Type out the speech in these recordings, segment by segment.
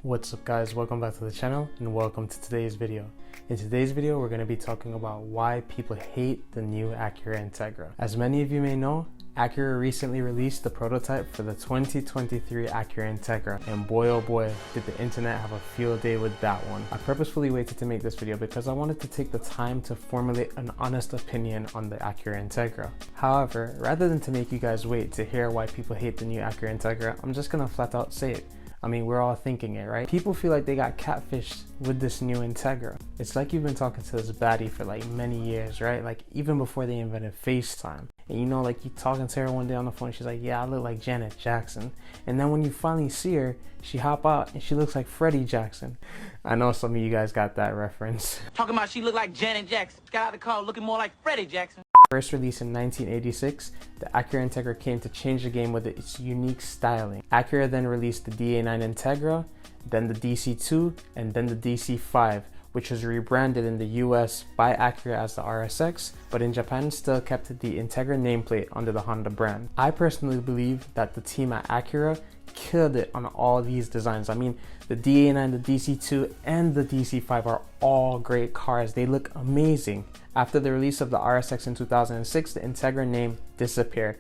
What's up guys, welcome back to the channel and welcome to today's video. In today's video we're going to be talking about why people hate the new Acura Integra. As many of you may know, Acura recently released the prototype for the 2023 Acura Integra, and boy oh boy did the internet have a field day with that one. I purposefully waited to make this video because I wanted to take the time to formulate an honest opinion on the Acura Integra. However, rather than to make you guys wait to hear why people hate the new Acura Integra, I'm just gonna flat out say it. I mean, we're all thinking it, right? People feel like they got catfished with this new Integra. It's like you've been talking to this baddie for like many years, right? Like even before they invented FaceTime. And you know, like you talking to her one day on the phone, she's like, yeah, I look like Janet Jackson. And then when you finally see her, she hop out and she looks like Freddie Jackson. I know some of you guys got that reference. Talking about she looked like Janet Jackson. Got out of the car looking more like Freddie Jackson. First released in 1986, the Acura Integra came to change the game with its unique styling. Acura then released the DA9 Integra, then the DC2, and then the DC5, which was rebranded in the US by Acura as the RSX, but in Japan still kept the Integra nameplate under the Honda brand. I personally believe that the team at Acura killed it on all these designs. I mean, the DA9, the DC2, and the DC5 are all great cars. They look amazing. After the release of the RSX in 2006, the Integra name disappeared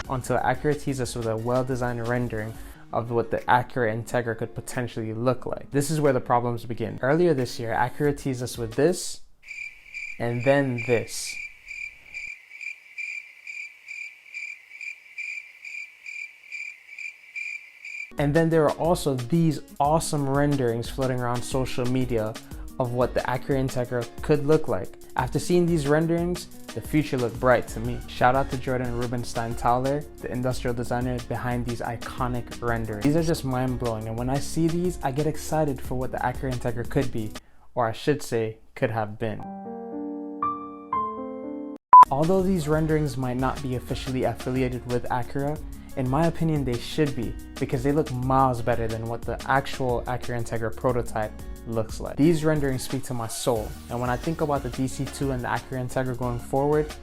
until Acura teased us with a well-designed rendering of what the Acura Integra could potentially look like. This is where the problems begin. Earlier this year, Acura teased us with this, and then this. And then there are also these awesome renderings floating around social media of what the Acura Integra could look like. After seeing these renderings, the future looked bright to me. Shout out to Jordan Rubinstein-Towler, the industrial designer behind these iconic renderings. These are just mind-blowing, and when I see these, I get excited for what the Acura Integra could be, or I should say, could have been. Although these renderings might not be officially affiliated with Acura, in my opinion they should be, because they look miles better than what the actual Acura Integra prototype looks like. These renderings speak to my soul, and when I think about the DC2 and the Acura Integra going forward,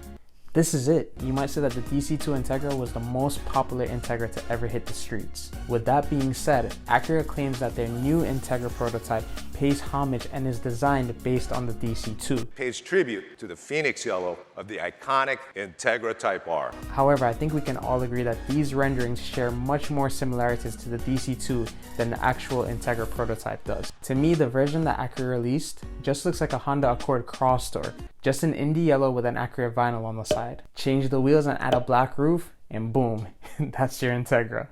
this is it. You might say that the DC2 Integra was the most popular Integra to ever hit the streets. With that being said, Acura claims that their new Integra prototype pays homage and is designed based on the DC2. Pays tribute to the Phoenix yellow of the iconic Integra Type R. However, I think we can all agree that these renderings share much more similarities to the DC2 than the actual Integra prototype does. To me, the version that Acura released just looks like a Honda Accord cross door, just an indie yellow with an Acura vinyl on the side. Change the wheels and add a black roof, and boom, that's your Integra.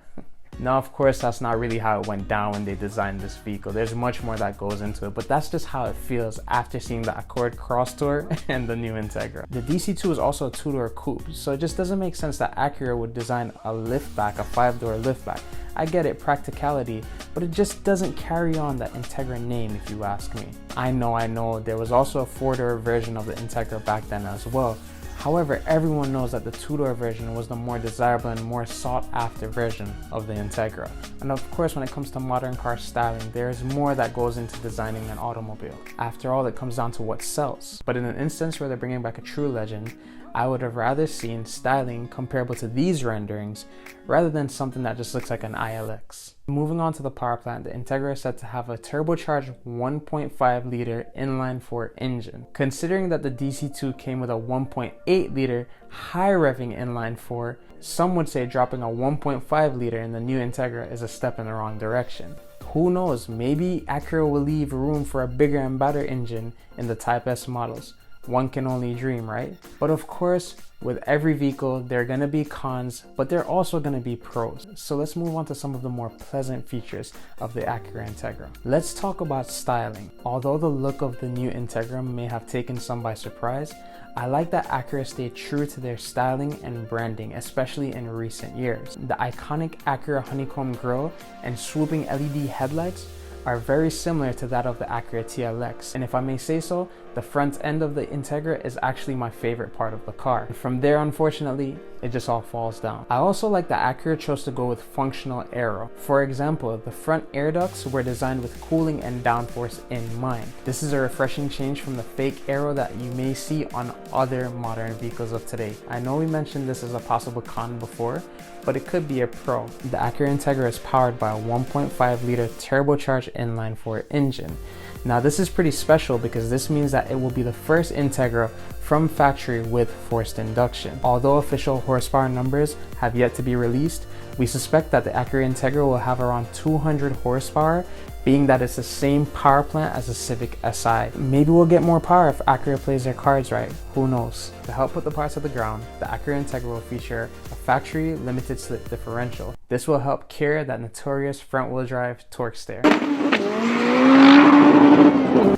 Now, of course, that's not really how it went down when they designed this vehicle. There's much more that goes into it, but that's just how it feels after seeing the Accord Cross Tour and the new Integra. The DC2 is also a two-door coupe, so it just doesn't make sense that Acura would design a liftback, a five-door liftback. I get it, practicality, but it just doesn't carry on that Integra name if you ask me. I know, there was also a four-door version of the Integra back then as well. However, everyone knows that the two-door version was the more desirable and more sought-after version of the Integra. And of course, when it comes to modern car styling, there is more that goes into designing an automobile. After all, it comes down to what sells. But in an instance where they're bringing back a true legend, I would have rather seen styling comparable to these renderings rather than something that just looks like an ILX. Moving on to the power plant, the Integra is said to have a turbocharged 1.5 liter inline-4 engine. Considering that the DC2 came with a 1.8 liter high revving inline-4, some would say dropping a 1.5 liter in the new Integra is a step in the wrong direction. Who knows, maybe Acura will leave room for a bigger and better engine in the Type S models. One can only dream, right? But of course, with every vehicle, there are going to be cons, but there are also going to be pros. So let's move on to some of the more pleasant features of the Acura Integra. Let's talk about styling. Although the look of the new Integra may have taken some by surprise, I like that Acura stayed true to their styling and branding, especially in recent years. The iconic Acura honeycomb grille and swooping LED headlights are very similar to that of the Acura TLX, and if I may say so, the front end of the Integra is actually my favorite part of the car. And from there, unfortunately, it just all falls down. I also like that Acura chose to go with functional aero. For example, the front air ducts were designed with cooling and downforce in mind. This is a refreshing change from the fake aero that you may see on other modern vehicles of today. I know we mentioned this as a possible con before, but it could be a pro. The Acura Integra is powered by a 1.5 liter turbocharged inline-4 engine. Now this is pretty special because this means that it will be the first Integra from factory with forced induction. Although official horsepower numbers have yet to be released, we suspect that the Acura Integra will have around 200 horsepower, being that it's the same power plant as the Civic Si. Maybe we'll get more power if Acura plays their cards right, who knows. To help put the parts of the ground, the Acura Integra will feature a factory limited slip differential. This will help cure that notorious front wheel drive torque stare.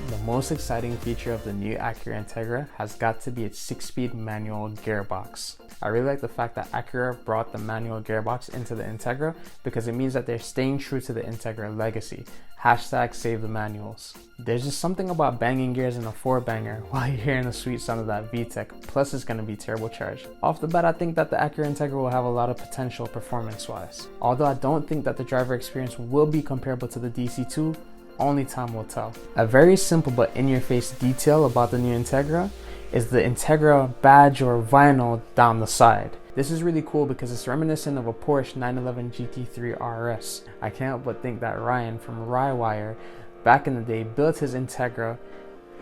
The most exciting feature of the new Acura Integra has got to be its 6-speed manual gearbox. I really like the fact that Acura brought the manual gearbox into the Integra because it means that they're staying true to the Integra legacy. Hashtag save the manuals. There's just something about banging gears in a 4-banger while you're hearing the sweet sound of that VTEC, plus it's going to be turbocharged. Off the bat, I think that the Acura Integra will have a lot of potential performance-wise. Although I don't think that the driver experience will be comparable to the DC2, only time will tell. A very simple but in-your-face detail about the new Integra is the Integra badge or vinyl down the side. This is really cool because it's reminiscent of a Porsche 911 GT3 RS. I can't help but think that Ryan from Rywire back in the day built his Integra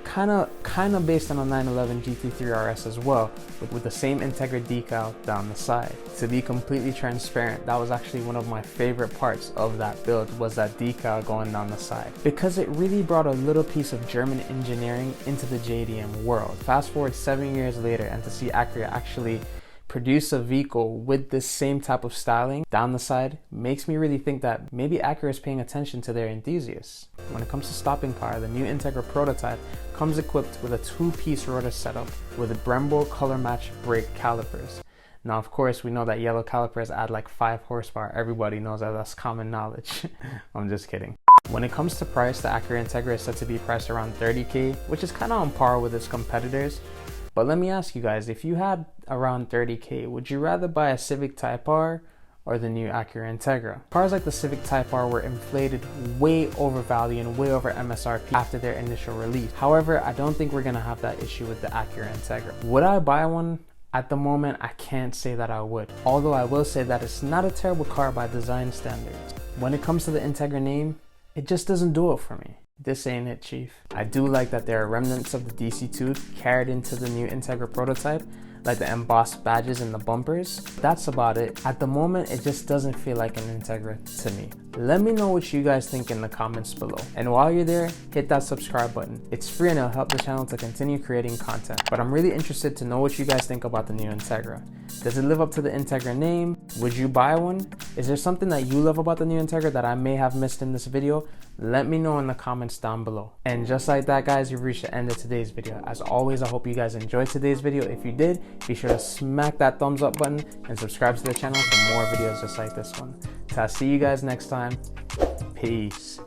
kind of based on a 911 GT3 RS as well, with the same Integra decal down the side. To be completely transparent, that was actually one of my favorite parts of that build, was that decal going down the side, because it really brought a little piece of German engineering into the JDM world. Fast forward 7 years later, and to see Acura actually produce a vehicle with this same type of styling down the side makes me really think that maybe Acura is paying attention to their enthusiasts. When it comes to stopping power, the new Integra Prototype comes equipped with a 2-piece rotor setup with Brembo color match brake calipers. Now of course we know that yellow calipers add like 5 horsepower, everybody knows that, that's common knowledge. I'm just kidding. When it comes to price, the Acura Integra is set to be priced around $30,000, which is kind of on par with its competitors. But let me ask you guys, if you had around $30,000, would you rather buy a Civic Type R or the new Acura Integra? Cars like the Civic Type R were inflated way over value and way over MSRP after their initial release. However, I don't think we're gonna have that issue with the Acura Integra. Would I buy one? At the moment, I can't say that I would. Although I will say that it's not a terrible car by design standards. When it comes to the Integra name, it just doesn't do it for me. This ain't it, chief. I do like that there are remnants of the DC2 carried into the new Integra Prototype, like the embossed badges and the bumpers. That's about it. At the moment, it just doesn't feel like an Integra to me. Let me know what you guys think in the comments below. And while you're there, hit that subscribe button. It's free and it'll help the channel to continue creating content. But I'm really interested to know what you guys think about the new Integra. Does it live up to the Integra name? Would you buy one? Is there something that you love about the new Integra that I may have missed in this video? Let me know in the comments down below. And just like that, guys, you've reached the end of today's video. As always, I hope you guys enjoyed today's video. If you did, be sure to smack that thumbs up button and subscribe to the channel for more videos just like this one. Till I see you guys next time. Peace.